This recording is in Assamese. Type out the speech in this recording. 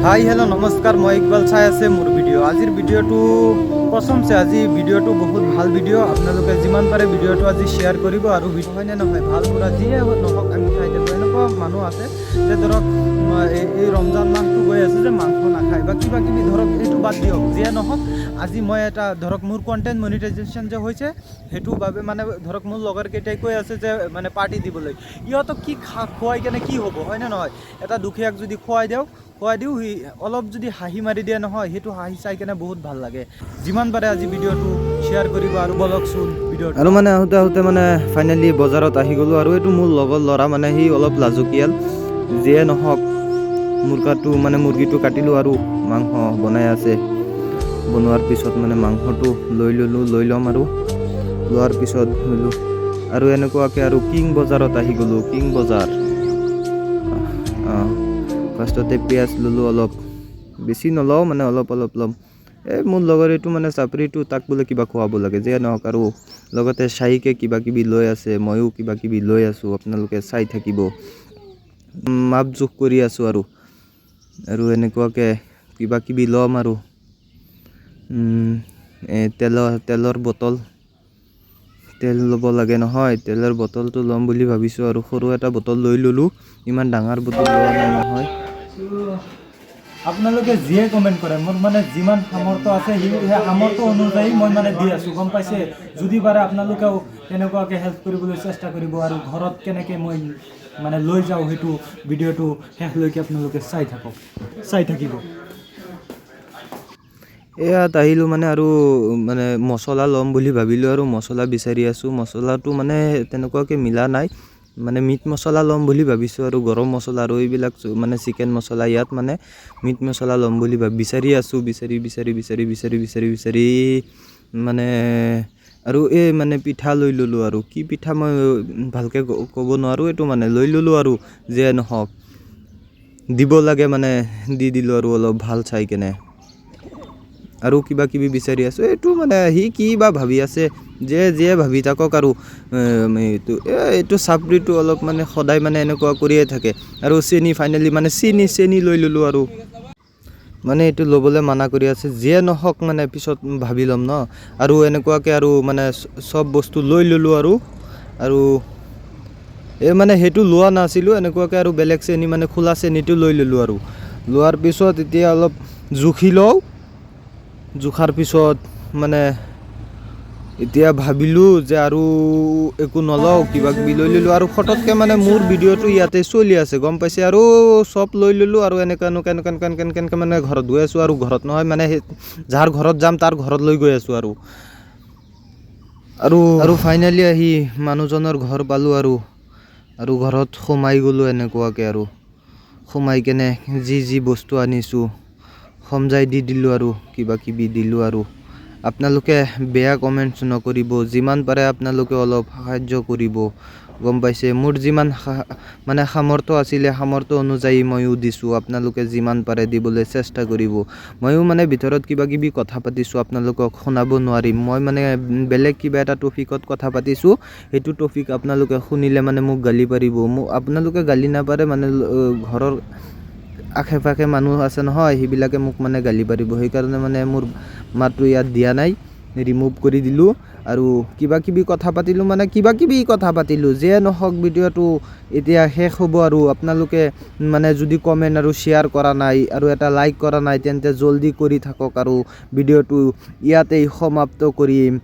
হাই হেল্ল' নমস্কাৰ, মই ইকবাল চাই আছে মোৰ ভিডিঅ'। আজিৰ ভিডিঅ'টো কসমছে আজি ভিডিঅ'টো বহুত ভাল ভিডিঅ'। আপোনালোকে যিমান পাৰে ভিডিঅ'টো আজি শ্বেয়াৰ কৰিব আৰু হয়নে নহয় ভাল পুৰা যিয়ে নহওক আমি খাই থাকোঁ। এনেকুৱা মানুহ আছে যে ধৰক এই ৰমজান মাহটো গৈ আছে যে মাংস নাখায় বা কিবা কিবি ধৰক এইটো বাদ দিয়ক যিয়ে নহওক। আজি মই এটা ধৰক মোৰ কণ্টেণ্ট মনিটাইজেশ্যন যে হৈছে সেইটো বাবে মানে ধৰক মোৰ লগৰ কেইটাই কৈ আছে যে মানে পাৰ্টি দিবলৈ। ইহঁতক কি খুৱাই কেনে কি হ'ব হয়নে নহয়? এটা দুখীয়াক যদি খুৱাই দিওঁ সি অলপ যদি হাঁহি মাৰি দিয়ে নহয়, সেইটো হাঁহি চাই কেনে বহুত ভাল লাগে। যিমান পাৰে আজি ভিডিঅ'টো শ্বেয়াৰ কৰিব আৰু বলকচোন ভিডিঅ'টো। আৰু মানে আহোঁতে মানে ফাইনেলি বজাৰত আহি গ'লোঁ আৰু এইটো মোৰ লগৰ ল'ৰা মানে সি অলপ লাজুকীয়াল। যিয়ে নহওক মুৰ্গীটো কাটিলোঁ আৰু মাংস বনাই আছে। বনোৱাৰ পিছত মানে মাংসটো লৈ ল'ম আৰু লোৱাৰ পিছত ধুলোঁ আৰু এনেকুৱাকৈ আৰু কিং বজাৰত আহি গ'লোঁ। কিং বজাৰ ফাৰ্ষ্টতে পিঁয়াজ ল'লোঁ, অলপ বেছি নলওঁ মানে অলপ ল'ম। মোৰ লগৰ এইটো মানে চাপৰিটো তাক বোলে কিবা খুৱাব লাগে যিয়ে নহওক আৰু লগতে চাহিকে কিবা কিবি লৈ আছে, ময়ো কিবা কিবি লৈ আছোঁ। আপোনালোকে চাই থাকিব। মাপ জোখ কৰি আছোঁ আৰু এনেকুৱাকৈ কিবা কিবি ল'ম আৰু তেলৰ বটল তেল ল'ব লাগে নহয়, তেলৰ বটলটো ল'ম বুলি ভাবিছোঁ আৰু সৰু এটা বটল লৈ ল'লোঁ। ইমান ডাঙৰ বটল লোৱা নাই নহয়। আপোনালোকে যিয়ে কমেণ্ট কৰে, মোৰ মানে যিমান সামৰ্থ্য আছে সেই সামৰ্থ্য অনুযায়ী মই মানে দি আছোঁ, গম পাইছে? যদি পাৰে আপোনালোকেও তেনেকুৱাকৈ হেল্প কৰিবলৈ চেষ্টা কৰিব আৰু ঘৰত কেনেকৈ মই মানে লৈ যাওঁ সেইটো ভিডিঅ'টো শেষলৈকে আপোনালোকে চাই থাকিব। ইয়াত আহিলোঁ মানে আৰু মানে মছলা ল'ম বুলি ভাবিলোঁ আৰু মছলা বিচাৰি আছোঁ। মছলাটো মানে তেনেকুৱাকৈ মিলা নাই, মানে মিট মছলা ল'ম বুলি ভাবিছোঁ আৰু গৰম মছলা আৰু এইবিলাক মানে চিকেন মছলা। ইয়াত মানে মিট মছলা ল'ম বুলি বিচাৰি আছোঁ। বিচাৰি মানে আৰু এই মানে পিঠা লৈ ল'লোঁ আৰু কি পিঠা মই ভালকৈ ক'ব নোৱাৰোঁ। এইটো মানে লৈ ল'লোঁ আৰু যিয়ে নহওক দিব লাগে মানে দি দিলোঁ আৰু অলপ ভাল চাই কেনে আৰু কিবা কিবি বিচাৰি আছোঁ। এইটো মানে সি কি বা ভাবি আছে, যিয়ে ভাবি থাকক আৰু এইটো চাপৰিটো অলপ মানে সদায় মানে এনেকুৱা কৰিয়ে থাকে। আৰু চেনি ফাইনেলি মানে চেনি লৈ ল'লোঁ আৰু মানে এইটো ল'বলৈ মানা কৰি আছে। যিয়ে নহওক মানে পিছত ভাবি ল'ম ন। আৰু এনেকুৱাকৈ আৰু মানে চব বস্তু লৈ ল'লোঁ আৰু এই মানে সেইটো লোৱা নাছিলোঁ। এনেকুৱাকৈ আৰু বেলেগ চেনি মানে খোলা চেনিটো লৈ ল'লোঁ আৰু লোৱাৰ পিছত এতিয়া অলপ জুখি লওঁ। জোখাৰ পিছত মানে এতিয়া ভাবিলোঁ যে আৰু একো নলওঁ, কিবা কিবি লৈ ল'লোঁ আৰু ফটককৈ মানে মোৰ ভিডিঅ'টো ইয়াতে চলি আছে, গম পাইছে? আৰু চব লৈ ল'লোঁ আৰু এনেকৈ মানে ঘৰত গৈ আছোঁ আৰু ঘৰত নহয় মানে যাৰ ঘৰত যাম তাৰ ঘৰত লৈ গৈ আছোঁ আৰু ফাইনেলি আহি মানুহজনৰ ঘৰ পালোঁ আৰু ঘৰত সোমাই গ'লোঁ। এনেকুৱাকৈ আৰু সোমাই কেনে যি বস্তু আনিছোঁ সমজাই দি দিলোঁ আৰু কিবা কিবি দিলোঁ আৰু আপোনালোকে বেয়া কমেণ্টছ নকৰিব। যিমান পাৰে আপোনালোকে অলপ সাহাৰ্য কৰিব, গম পাইছে? মোৰ যিমান মানে সামৰ্থ্য আছিলে সামৰ্থ্য অনুযায়ী ময়ো দিছোঁ। আপোনালোকে যিমান পাৰে দিবলৈ চেষ্টা কৰিব। ময়ো মানে ভিতৰত কিবা কিবি কথা পাতিছোঁ, আপোনালোকক শুনাব নোৱাৰিম। মই মানে বেলেগ কিবা এটা টপিকত কথা পাতিছোঁ। সেইটো টপিক আপোনালোকে শুনিলে মানে মোক গালি পাৰিব। আপোনালোকে গালি নাপাৰে মানে ঘৰৰ আশে পাশে মানুহ আছে নহয়, সেইবিলাকে মোক মানে গালি পাৰিব। সেইকাৰণে মানে মোৰ মাতটো ইয়াত দিয়া নাই, ৰিমুভ কৰি দিলোঁ আৰু কিবা কিবি কথা পাতিলোঁ। যিয়ে নহওক ভিডিঅ'টো এতিয়া শেষ হ'ব আৰু আপোনালোকে মানে যদি কমেণ্ট আৰু শ্বেয়াৰ কৰা নাই আৰু এটা লাইক কৰা নাই তেন্তে জলদি কৰি থাকক আৰু ভিডিঅ'টো ইয়াতেই সমাপ্ত কৰিম।